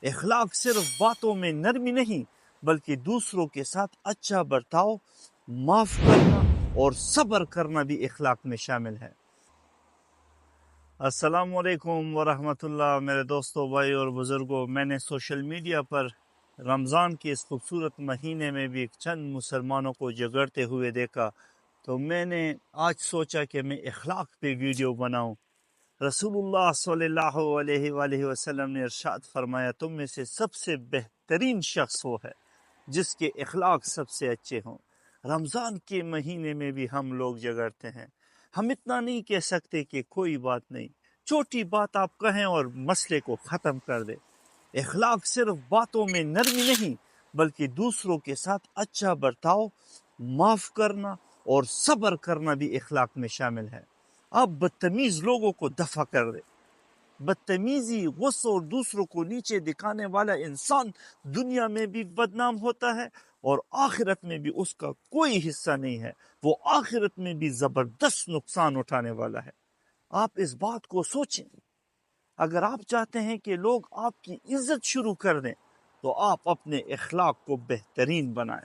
اخلاق صرف باتوں میں نرمی نہیں بلکہ دوسروں کے ساتھ اچھا برتاؤ، معاف کرنا اور صبر کرنا بھی اخلاق میں شامل ہے۔ السلام علیکم ورحمۃ اللہ میرے دوستوں، بھائی اور بزرگوں۔ میں نے سوشل میڈیا پر رمضان کے اس خوبصورت مہینے میں بھی چند مسلمانوں کو جگڑتے ہوئے دیکھا، تو میں نے آج سوچا کہ میں اخلاق پہ ویڈیو بناؤں۔ رسول اللہ صلی اللہ علیہ وآلہ وسلم نے ارشاد فرمایا، تم میں سے سب سے بہترین شخص وہ ہے جس کے اخلاق سب سے اچھے ہوں۔ رمضان کے مہینے میں بھی ہم لوگ جگڑتے ہیں۔ ہم اتنا نہیں کہہ سکتے کہ کوئی بات نہیں، چھوٹی بات آپ کہیں اور مسئلے کو ختم کر دے۔ اخلاق صرف باتوں میں نرمی نہیں بلکہ دوسروں کے ساتھ اچھا برتاؤ، معاف کرنا اور صبر کرنا بھی اخلاق میں شامل ہے۔ آپ بدتمیز لوگوں کو دفع کر دیں۔ بدتمیزی، غصہ اور دوسروں کو نیچے دکھانے والا انسان دنیا میں بھی بدنام ہوتا ہے اور آخرت میں بھی اس کا کوئی حصہ نہیں ہے، وہ آخرت میں بھی زبردست نقصان اٹھانے والا ہے۔ آپ اس بات کو سوچیں۔ اگر آپ چاہتے ہیں کہ لوگ آپ کی عزت شروع کر دیں تو آپ اپنے اخلاق کو بہترین بنائیں۔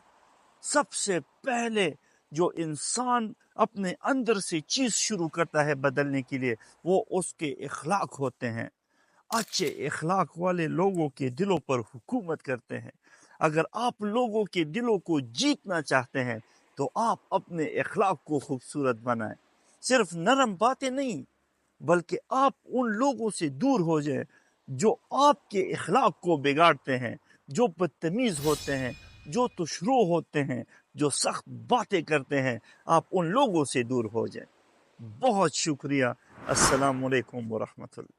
سب سے پہلے جو انسان اپنے اندر سے چیز شروع کرتا ہے بدلنے کے لیے، وہ اس کے اخلاق ہوتے ہیں۔ اچھے اخلاق والے لوگوں کے دلوں پر حکومت کرتے ہیں۔ اگر آپ لوگوں کے دلوں کو جیتنا چاہتے ہیں تو آپ اپنے اخلاق کو خوبصورت بنائیں۔ صرف نرم باتیں نہیں بلکہ آپ ان لوگوں سے دور ہو جائیں جو آپ کے اخلاق کو بگاڑتے ہیں، جو بدتمیز ہوتے ہیں، جو تشرو ہوتے ہیں، جو سخت باتیں کرتے ہیں۔ آپ ان لوگوں سے دور ہو جائیں۔ بہت شکریہ۔ السلام علیکم ورحمۃ اللہ۔